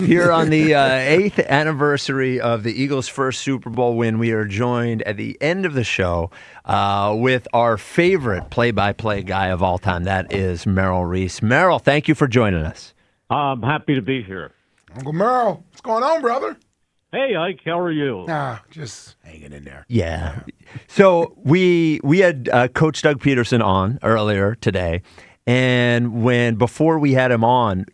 Here on the 8th anniversary of the Eagles' first Super Bowl win, we are joined at the end of the show with our favorite play-by-play guy of all time. That is Merrill Reese. Merrill, thank you for joining us. I'm happy to be here. Uncle Merrill, what's going on, brother? Hey, Ike, how are you? Just hanging in there. Yeah. So we had Coach Doug Pederson on earlier today, and before we had him on,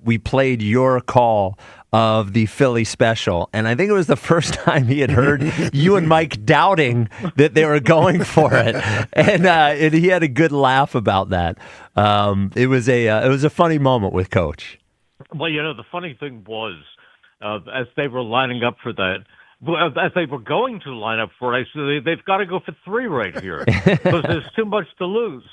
we played your call of the Philly special, and I think it was the first time he had heard you and Mike doubting that they were going for it, and he had a good laugh about that. It was a funny moment with Coach. Well, the funny thing was, as they were lining up for that, as they were going to line up for it, I said, they've got to go for 3 right here because there's too much to lose.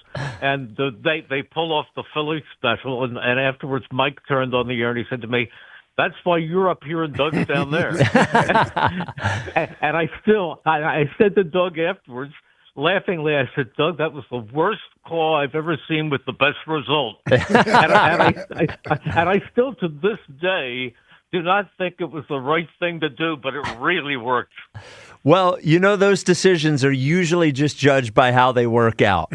And they pull off the Philly special, and afterwards Mike turned on the air and he said to me, "That's why you're up here and Doug's down there." and I said to Doug afterwards, laughingly, I said, "Doug, that was the worst call I've ever seen with the best result." and I still, to this day, do not think it was the right thing to do, but it really worked. Well, those decisions are usually just judged by how they work out,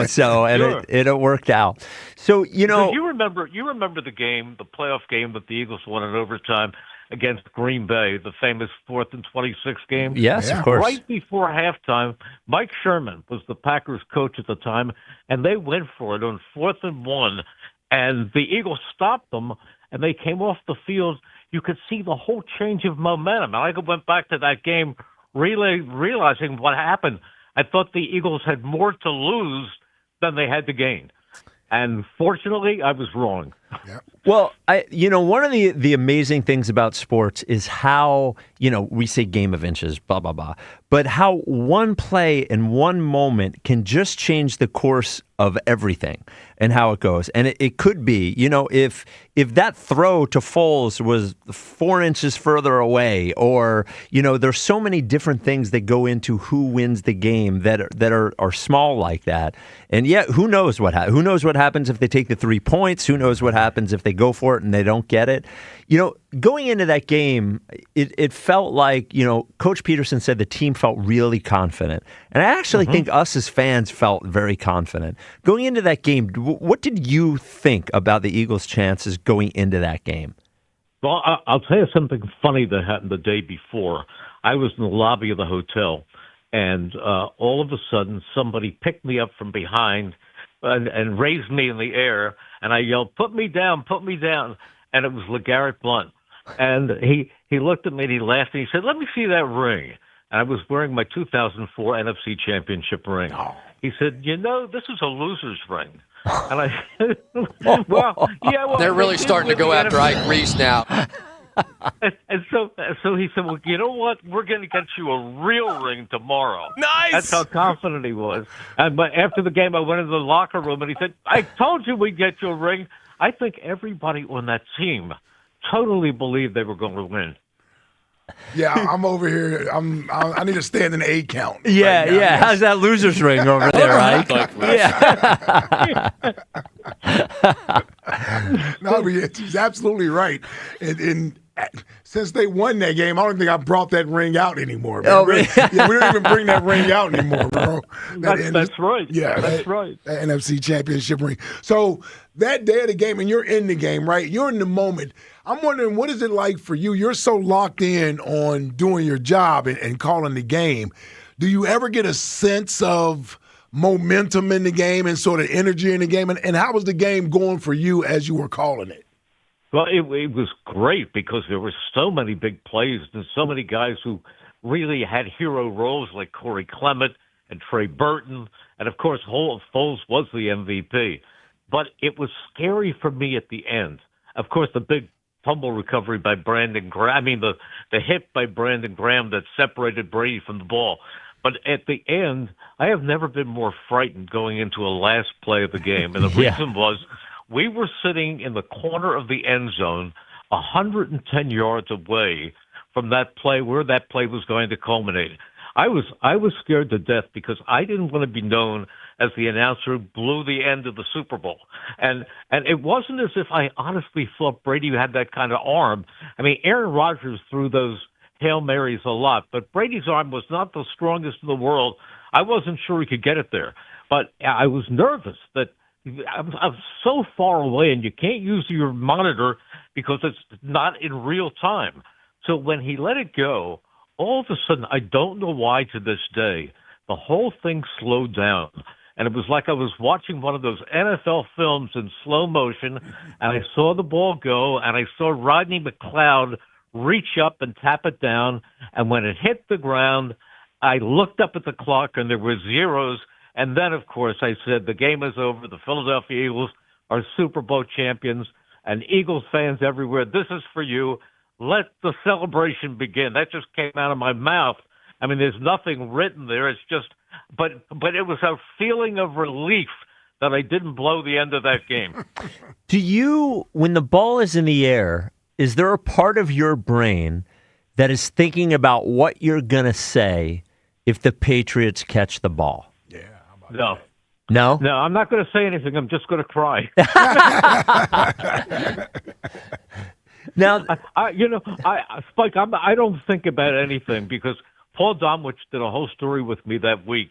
so, and it worked out. So, you remember the game, the playoff game that the Eagles won in overtime against Green Bay, the famous 4th and 26 game? Yes, of course. Right before halftime, Mike Sherman was the Packers coach at the time, and they went for it on 4th and 1, and the Eagles stopped them, and they came off the field. You could see the whole change of momentum. And I went back to that game really realizing what happened. I thought the Eagles had more to lose than they had to gain. And fortunately, I was wrong. Yeah. Well, one of the amazing things about sports is how, we say game of inches, blah, blah, blah, but how one play and one moment can just change the course of everything and how it goes. And it could be, if that throw to Foles was 4 inches further away, or, there's so many different things that go into who wins the game that are small like that. And yet, who knows what happens if they take the 3 points? Who knows what happens if they go for it and they don't get it? Going into that game, it felt like, Coach Pederson said the team felt really confident. And I actually think us as fans felt very confident. Going into that game, what did you think about the Eagles' chances going into that game? Well, I'll tell you something funny that happened the day before. I was in the lobby of the hotel, and all of a sudden somebody picked me up from behind and raised me in the air, and I yelled, "Put me down, put me down." And it was LeGarrette Blount. And he looked at me and he laughed and he said, "Let me see that ring." And I was wearing my 2004 NFC Championship ring. He said, "This is a loser's ring." And I said, well, they're really starting to go after Ike Reese now. And so he said, "Well, you know what? We're going to get you a real ring tomorrow." Nice. That's how confident he was. But after the game, I went into the locker room and he said, "I told you we'd get you a ring." I think everybody on that team totally believed they were going to win. Yeah, I'm over here. I need a standing A count. Yeah, right now. yeah. How's that loser's ring over there, Ike? Yeah. No, but he's absolutely right. And since they won that game, I don't think I brought that ring out anymore. Man. Oh, really? Yeah, we don't even bring that ring out anymore, bro. That's right. Yeah, that's right. That NFC Championship ring. So that day of the game, and you're in the game, right? You're in the moment. I'm wondering, what is it like for you? You're so locked in on doing your job and calling the game. Do you ever get a sense of momentum in the game and sort of energy in the game? And how was the game going for you as you were calling it? Well, it was great because there were so many big plays and so many guys who really had hero roles like Corey Clement and Trey Burton. And, of course, Foles was the MVP. But it was scary for me at the end. Of course, the big fumble recovery by Brandon Graham. I mean, the hit by Brandon Graham that separated Brady from the ball. But at the end, I have never been more frightened going into a last play of the game. And the reason was we were sitting in the corner of the end zone 110 yards away from that play, where that play was going to culminate. I was scared to death because I didn't want to be known as the announcer blew the end of the Super Bowl. And it wasn't as if I honestly thought Brady had that kind of arm. I mean, Aaron Rodgers threw those Hail Marys a lot, but Brady's arm was not the strongest in the world. I wasn't sure he could get it there, but I was nervous that I'm so far away and you can't use your monitor because it's not in real time. So when he let it go, all of a sudden, I don't know why to this day, the whole thing slowed down. And it was like I was watching one of those NFL films in slow motion, and I saw the ball go, and I saw Rodney McLeod reach up and tap it down. And when it hit the ground, I looked up at the clock, and there were zeros. And then, of course, I said, the game is over. The Philadelphia Eagles are Super Bowl champions. And Eagles fans everywhere, this is for you. Let the celebration begin. That just came out of my mouth. I mean, there's nothing written there. It's just, but it was a feeling of relief that I didn't blow the end of that game. Do you, when the ball is in the air, is there a part of your brain that is thinking about what you're going to say if the Patriots catch the ball? Yeah. No. No? No, I'm not going to say anything. I'm just going to cry. Now, Spike, I don't think about anything because Paul Domwich did a whole story with me that week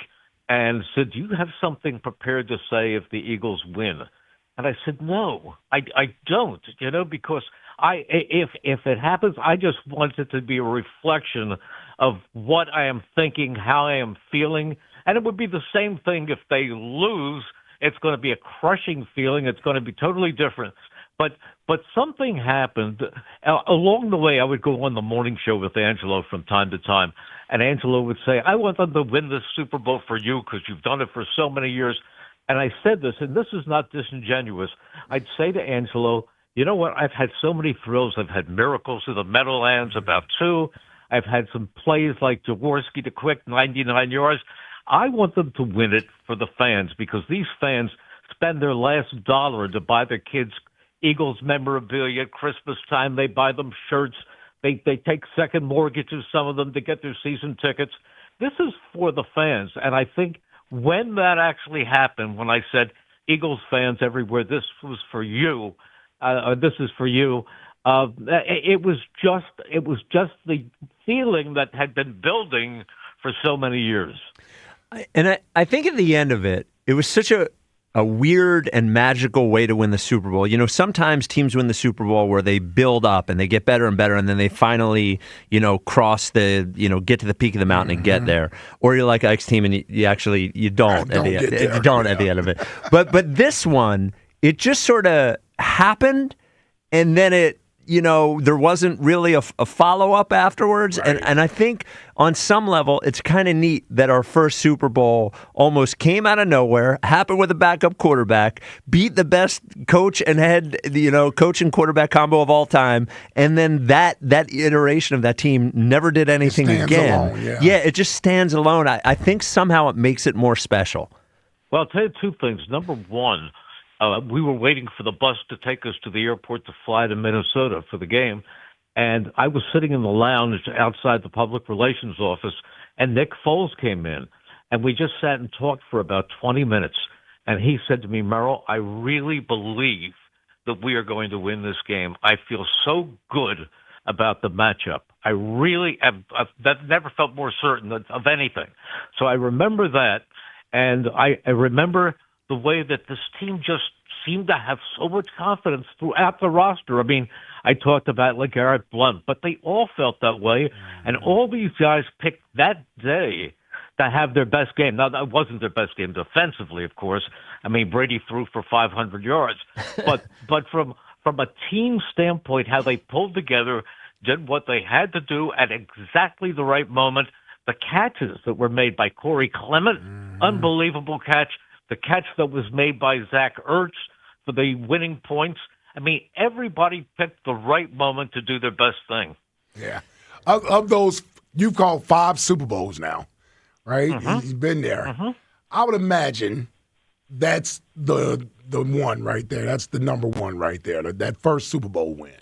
and said, do you have something prepared to say if the Eagles win? And I said, no, I don't, because if it happens, I just want it to be a reflection of what I am thinking, how I am feeling. And it would be the same thing if they lose. It's going to be a crushing feeling. It's going to be totally different. But something happened. Along the way, I would go on the morning show with Angelo from time to time, and Angelo would say, I want them to win this Super Bowl for you because you've done it for so many years. And I said this, and this is not disingenuous. I'd say to Angelo, you know what? I've had so many thrills. I've had miracles in the Meadowlands, about 2. I've had some plays like Jaworski to quick 99 yards. I want them to win it for the fans because these fans spend their last dollar to buy their kids Eagles memorabilia. At Christmas time, they buy them shirts. They take second mortgages, some of them, to get their season tickets. This is for the fans. And I think when that actually happened, when I said, Eagles fans everywhere, this was for you, this is for you, it was just the feeling that had been building for so many years. And I think at the end of it, it was such a weird and magical way to win the Super Bowl. Sometimes teams win the Super Bowl where they build up and they get better and better, and then they finally, cross the, get to the peak of the mountain and get there. Or you're like Ike's team and you don't at the end of it. But this one, it just sort of happened, and then it, there wasn't really a follow-up afterwards. Right. And I think on some level, it's kind of neat that our first Super Bowl almost came out of nowhere, happened with a backup quarterback, beat the best coach and head, coach and quarterback combo of all time, and then that iteration of that team never did anything again. Alone, yeah, it just stands alone. I think somehow it makes it more special. Well, I'll tell you 2 things. Number one, we were waiting for the bus to take us to the airport to fly to Minnesota for the game, and I was sitting in the lounge outside the public relations office, and Nick Foles came in, and we just sat and talked for about 20 minutes, and he said to me, Merrill, I really believe that we are going to win this game. I feel so good about the matchup. I really have I've never felt more certain of anything. So I remember that, and I remember the way that this team just seemed to have so much confidence throughout the roster. I mean, I talked about LeGarrette Blount, but they all felt that way, and all these guys picked that day to have their best game. Now, that wasn't their best game defensively, of course. I mean, Brady threw for 500 yards. But from a team standpoint, how they pulled together, did what they had to do at exactly the right moment. The catches that were made by Corey Clement, unbelievable catch. The catch that was made by Zach Ertz for the winning points. I mean, everybody picked the right moment to do their best thing. Yeah. Of those, you've called 5 Super Bowls now, right? He's been there. I would imagine that's the one right there. That's the number one right there, that first Super Bowl win.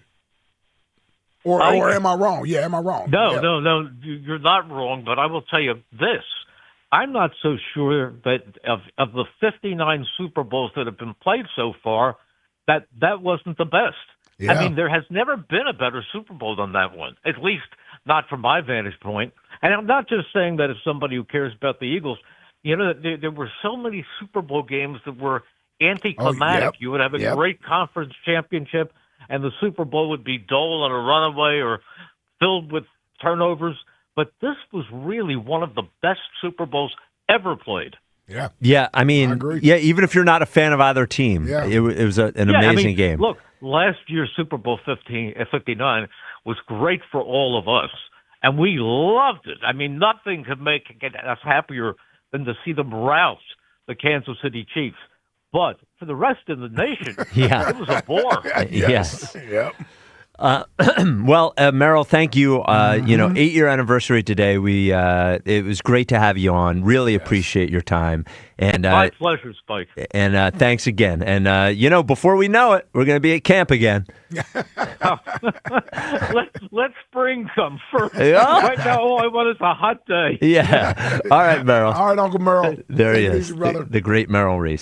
Or am I wrong? Yeah, am I wrong? No, you're not wrong, but I will tell you this. I'm not so sure that of the 59 Super Bowls that have been played so far, that wasn't the best. Yeah. I mean, there has never been a better Super Bowl than that one, at least not from my vantage point. And I'm not just saying that as somebody who cares about the Eagles. You know, there were so many Super Bowl games that were anticlimactic. Yep. You would have a great conference championship, and the Super Bowl would be dull and a runaway or filled with turnovers. But this was really one of the best Super Bowls ever played. Yeah. I mean, even if you're not a fan of either team, it was an amazing game. Look, last year's Super Bowl 59 was great for all of us, and we loved it. I mean, nothing could get us happier than to see them rout the Kansas City Chiefs. But for the rest of the nation, it was a bore. Yes. Yep. Well, Merrill, thank you. 8-year anniversary today. It was great to have you on. Really appreciate your time. And my pleasure, Spike. And thanks again. And before we know it, we're going to be at camp again. Let spring come first. Right now, all I want is a hot day. Yeah. All right, Merrill. All right, Uncle Merrill. There he is, easy, brother. The great Merrill Reese.